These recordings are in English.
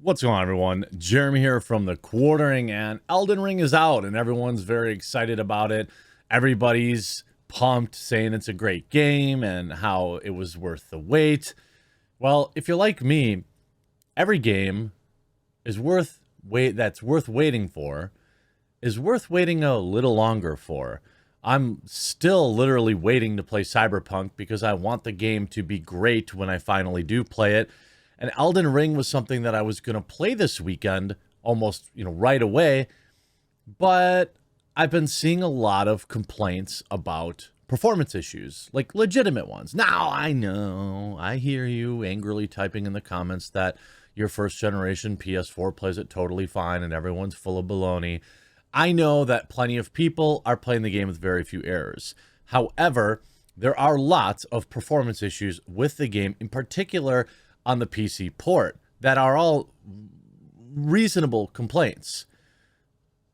What's going on, everyone? Jeremy here from the Quartering, and Elden Ring is out and everyone's very excited about it. Everybody's pumped, saying it's a great game and how it was worth the wait. Well, if you're like me, every game is worth waiting for is worth waiting a little longer for. I'm still literally waiting to play Cyberpunk because I want the game to be great when I finally do play it. And Elden Ring was something that I was going to play this weekend almost, right away. But I've been seeing a lot of complaints about performance issues, like legitimate ones. Now, I know, I hear you angrily typing in the comments that your first generation PS4 plays it totally fine and everyone's full of baloney. I know that plenty of people are playing the game with very few errors. However, there are lots of performance issues with the game, in particular on the PC port, that are all reasonable complaints.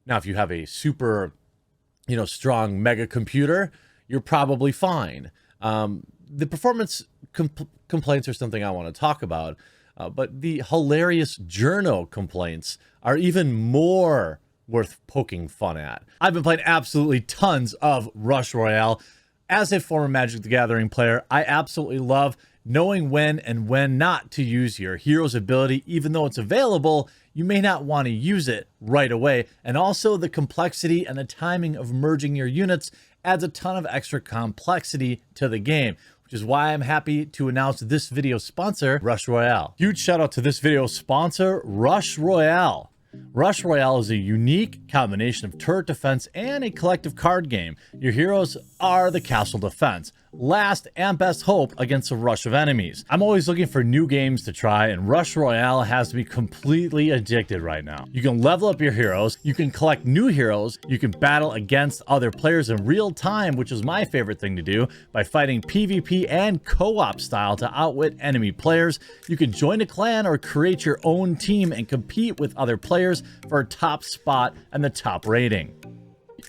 Now, if you have a super, strong mega computer, you're probably fine. The performance complaints are something I want to talk about, but the hilarious journo complaints are even more worth poking fun at. I've been playing absolutely tons of Rush Royale. As a former Magic the Gathering player, I absolutely love knowing when and when not to use your hero's ability. Even though it's available, you may not want to use it right away. And also the complexity and the timing of merging your units adds a ton of extra complexity to the game, which is why I'm happy to announce this video sponsor, Rush Royale. Huge shout out to this video sponsor, Rush Royale. Rush Royale is a unique combination of turret defense and a collective card game. Your heroes are the castle defense, last and best hope against a rush of enemies. I'm always looking for new games to try, and Rush Royale has me completely addicted right now. You can level up your heroes, you can collect new heroes, you can battle against other players in real time, which is my favorite thing to do, by fighting PvP and co-op style to outwit enemy players. You can join a clan or create your own team and compete with other players for a top spot and the top rating.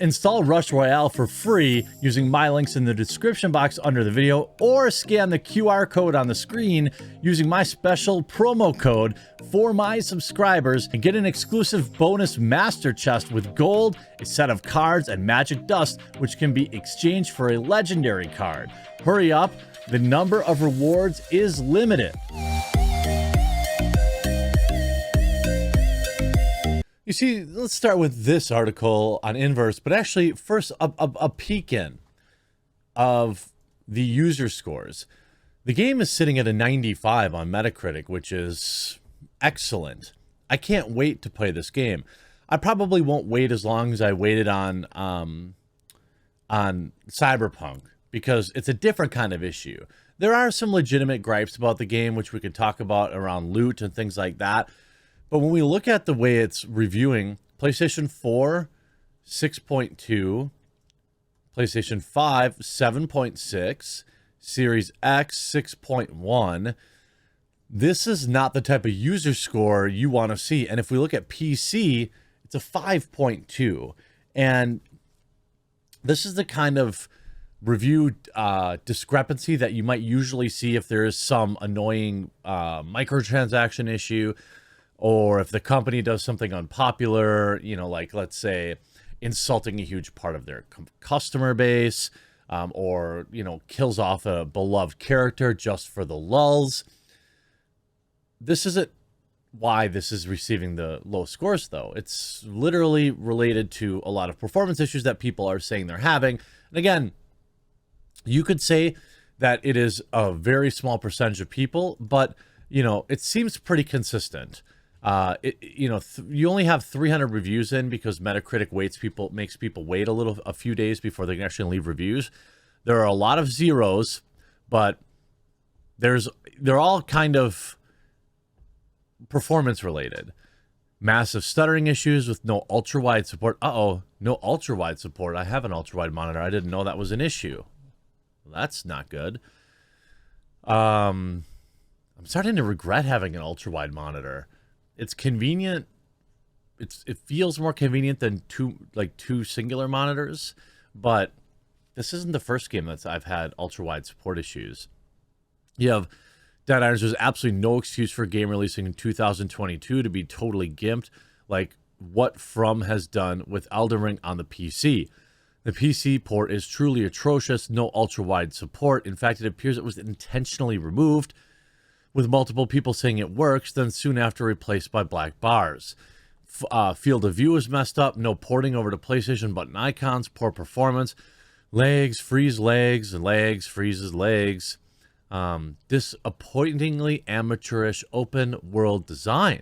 Install Rush Royale for free using my links in the description box under the video, or scan the QR code on the screen using my special promo code for my subscribers and get an exclusive bonus master chest with gold, a set of cards, and magic dust, which can be exchanged for a legendary card. Hurry up, the number of rewards is limited. You see, let's start with this article on Inverse, but actually first a peek in of the user scores. The game is sitting at a 95 on Metacritic, which is excellent. I can't wait to play this game. I probably won't wait as long as I waited on Cyberpunk, because it's a different kind of issue. There are some legitimate gripes about the game, which we could talk about around loot and things like that. But when we look at the way it's reviewing, PlayStation 4, 6.2, PlayStation 5, 7.6, Series X, 6.1, this is not the type of user score you want to see. And if we look at PC, it's a 5.2. And this is the kind of review discrepancy that you might usually see if there is some annoying microtransaction issue, or if the company does something unpopular, like, let's say, insulting a huge part of their customer base, or, kills off a beloved character just for the lulz. This isn't why this is receiving the low scores, though. It's literally related to a lot of performance issues that people are saying they're having. And again, you could say that it is a very small percentage of people, but, it seems pretty consistent. You only have 300 reviews in because Metacritic makes people wait a few days before they can actually leave reviews. There are a lot of zeros, but they're all kind of performance related. Massive stuttering issues with no ultra wide support. No ultra wide support. I have an ultra wide monitor. I didn't know that was an issue. Well, that's not good. I'm starting to regret having an ultra wide monitor. It's convenient. It feels more convenient than two singular monitors, but this isn't the first game I've had ultra wide support issues. You have Dead Irons, there's absolutely no excuse for a game releasing in 2022 to be totally gimped like what From has done with Elden Ring on the PC. The PC port is truly atrocious, no ultra-wide support. In fact, it appears it was intentionally removed, with multiple people saying it works, then soon after replaced by black bars. Field of view is messed up, no porting over to PlayStation button icons, poor performance, legs, freeze legs, and legs, freezes legs. Disappointingly amateurish open world design.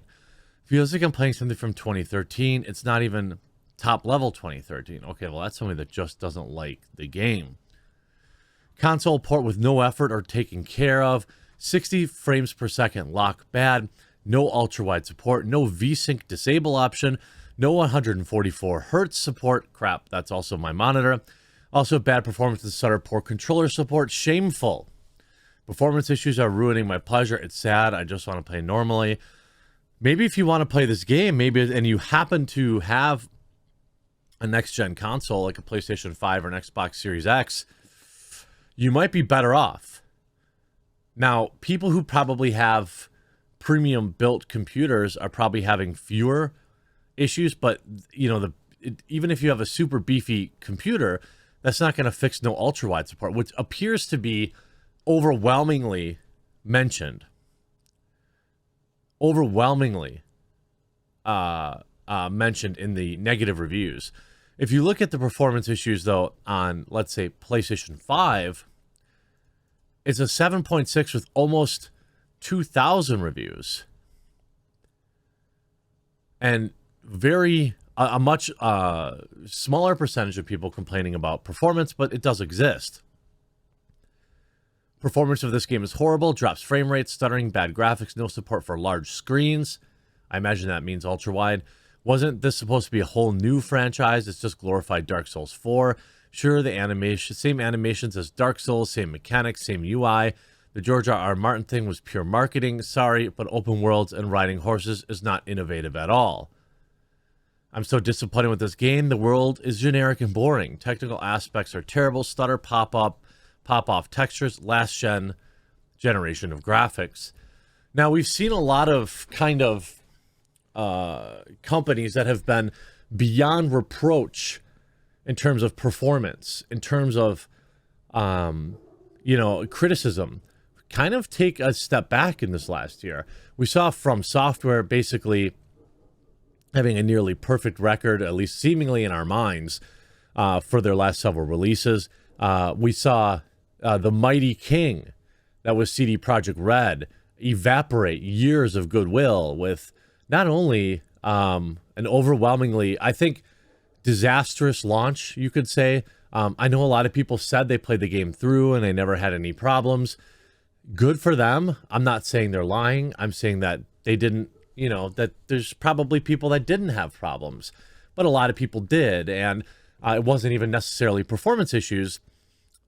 Feels like I'm playing something from 2013. It's not even top level 2013. Okay, well, that's somebody that just doesn't like the game. Console port with no effort or taken care of. 60 frames per second lock bad. No ultra wide support. No VSync disable option. No 144 hertz support. Crap, that's also my monitor. Also bad performance and stutter. Poor controller support. Shameful. Performance issues are ruining my pleasure. It's sad. I just want to play normally. Maybe if you want to play this game, and you happen to have a next-gen console like a PlayStation 5 or an Xbox Series X, you might be better off. Now, people who probably have premium-built computers are probably having fewer issues, but even if you have a super beefy computer, that's not going to fix no ultra-wide support, which appears to be overwhelmingly mentioned in the negative reviews. If you look at the performance issues, though, on, let's say, PlayStation 5, it's a 7.6 with almost 2,000 reviews. And a much smaller percentage of people complaining about performance, but it does exist. Performance of this game is horrible, drops frame rates, stuttering, bad graphics, no support for large screens. I imagine that means ultra-wide. Wasn't this supposed to be a whole new franchise? It's just glorified Dark Souls 4. Sure, the same animations as Dark Souls, same mechanics, same UI. The George R.R. Martin thing was pure marketing. Sorry, but open worlds and riding horses is not innovative at all. I'm so disappointed with this game. The world is generic and boring. Technical aspects are terrible. Stutter, pop-off textures, last generation of graphics. Now, we've seen a lot of companies that have been beyond reproach in terms of performance, in terms of criticism, kind of take a step back in this last year. We saw From Software basically having a nearly perfect record, at least seemingly in our minds, for their last several releases. We saw the Mighty King, that was CD Projekt Red, evaporate years of goodwill with not only an overwhelmingly, I think, disastrous launch, you could say. I know a lot of people said they played the game through and they never had any problems. Good for them. I'm not saying they're lying. I'm saying that they didn't, that there's probably people that didn't have problems, but a lot of people did. And it wasn't even necessarily performance issues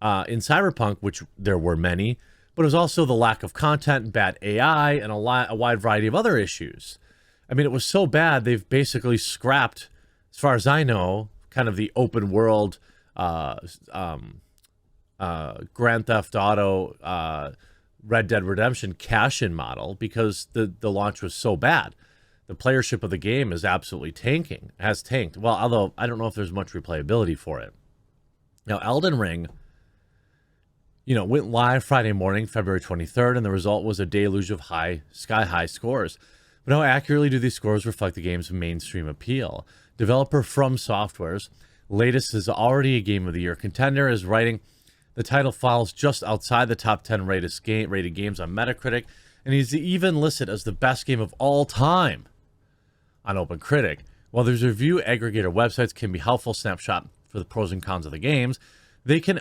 in Cyberpunk, which there were many, but it was also the lack of content, bad AI, and a wide variety of other issues. I mean, it was so bad, they've basically scrapped, as far as I know, kind of the open world Grand Theft Auto, Red Dead Redemption cash-in model, because the launch was so bad. The playership of the game is absolutely has tanked. Well, although I don't know if there's much replayability for it. Now, Elden Ring, went live Friday morning, February 23rd, and the result was a deluge of sky-high scores. But how accurately do these scores reflect the game's mainstream appeal? Developer From Software's latest is already a Game of the Year contender, is writing the title falls just outside the top 10 rated games on Metacritic, and he's even listed as the best game of all time on OpenCritic. While these review aggregator websites can be helpful snapshot for the pros and cons of the games, they can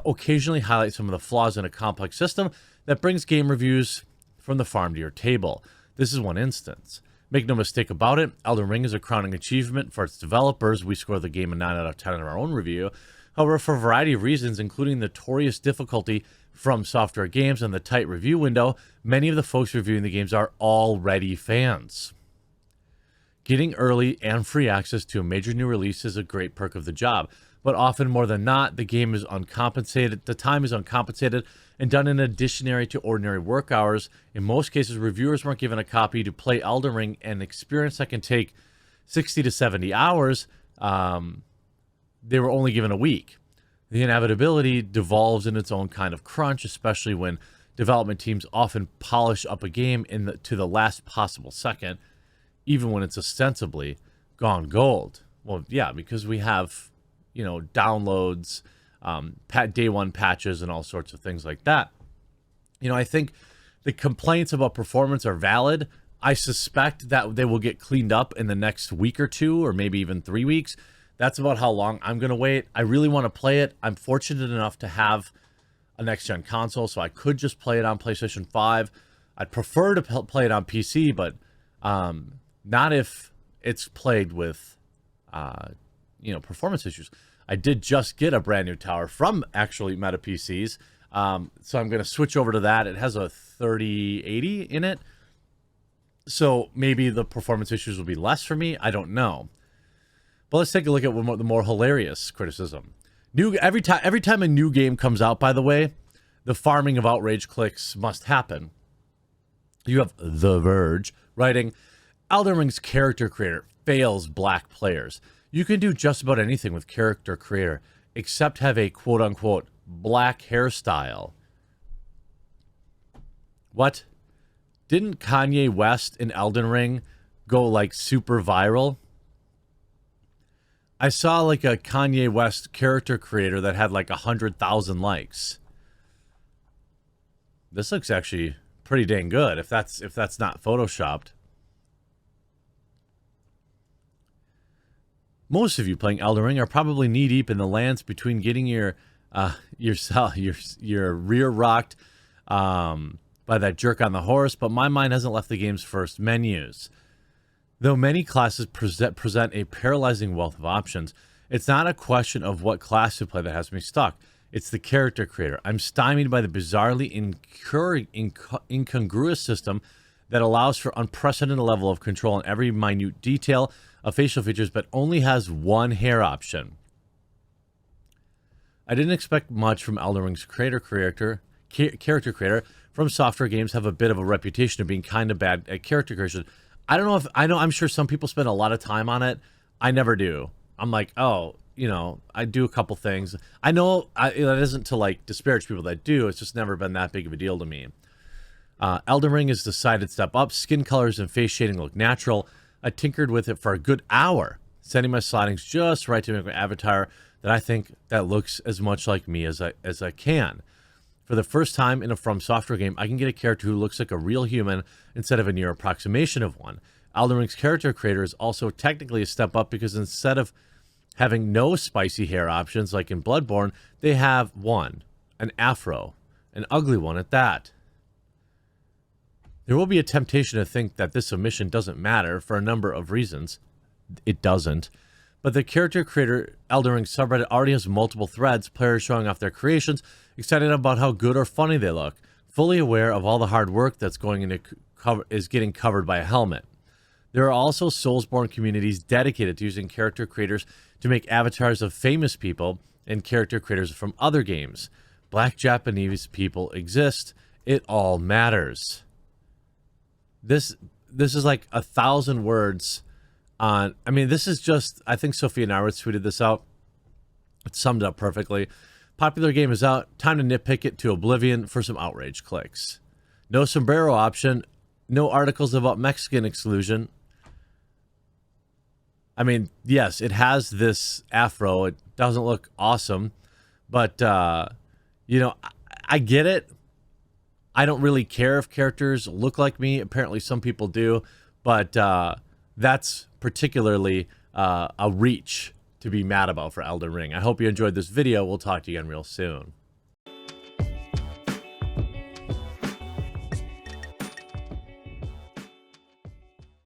occasionally highlight some of the flaws in a complex system that brings game reviews from the farm to your table. This is one instance. Make no mistake about it, Elden Ring is a crowning achievement for its developers. We score the game a 9 out of 10 in our own review. However, for a variety of reasons, including the notorious difficulty From Software games and the tight review window, many of the folks reviewing the games are already fans. Getting early and free access to a major new release is a great perk of the job, but often more than not, the game is uncompensated. The time is uncompensated, and done in additionary to ordinary work hours. In most cases, reviewers weren't given a copy to play Elden Ring, an experience that can take 60 to 70 hours. They were only given a week. The inevitability devolves in its own kind of crunch, especially when development teams often polish up a game to the last possible second, even when it's ostensibly gone gold. Well, yeah, because we have, downloads, day one patches, and all sorts of things like that. I think the complaints about performance are valid. I suspect that they will get cleaned up in the next week or two, or maybe even 3 weeks. That's about how long I'm going to wait. I really want to play it. I'm fortunate enough to have a next-gen console, so I could just play it on PlayStation 5. I'd prefer to play it on PC, but not if it's plagued with, performance issues. I did just get a brand new tower from actually Meta PCs, so I'm going to switch over to that. It has a 3080 in it, so maybe the performance issues will be less for me. I don't know. But let's take a look at the more hilarious criticism. Every time a new game comes out, by the way, the farming of outrage clicks must happen. You have The Verge writing, Elden Ring's character creator fails black players. You can do just about anything with character creator, except have a quote-unquote black hairstyle. What? Didn't Kanye West in Elden Ring go like super viral? I saw like a Kanye West character creator that had like 100,000 likes. This looks actually pretty dang good if that's not photoshopped. Most of you playing Elden Ring are probably knee deep in the lands between getting your rear rocked by that jerk on the horse, but my mind hasn't left the game's first menus. Though many classes present a paralyzing wealth of options, it's not a question of what class to play that has me stuck. It's the character creator. I'm stymied by the bizarrely incongruous system that allows for unprecedented level of control in every minute detail of facial features, but only has one hair option. I didn't expect much from Elden Ring's character creator. From software games have a bit of a reputation of being kind of bad at character creation. I'm sure some people spend a lot of time on it. I never do. I'm like, I do a couple things. I know that isn't to like disparage people that do. It's just never been that big of a deal to me. Elden Ring is decided step up. Skin colors and face shading look natural. I tinkered with it for a good hour, setting my settings just right to make my avatar that I think that looks as much like me as I can. For the first time in a From Software game, I can get a character who looks like a real human instead of a near approximation of one. Elden Ring's character creator is also technically a step up because instead of having no spicy hair options like in Bloodborne, they have an afro, an ugly one at that. There will be a temptation to think that this omission doesn't matter for a number of reasons. It doesn't. But the character creator Elden Ring subreddit already has multiple threads, players showing off their creations, excited about how good or funny they look, fully aware of all the hard work that's going into is getting covered by a helmet. There are also Soulsborne communities dedicated to using character creators to make avatars of famous people and character creators from other games. Black Japanese people exist. It all matters. This is like 1,000 words on. I mean, this is just. I think Sophia Narwitz tweeted this out. It summed it up perfectly. Popular game is out. Time to nitpick it to oblivion for some outrage clicks. No sombrero option. No articles about Mexican exclusion. I mean, yes, it has this afro. It doesn't look awesome, but I get it. I don't really care if characters look like me. Apparently some people do, but that's particularly a reach to be mad about for Elden Ring. I hope you enjoyed this video. We'll talk to you again real soon.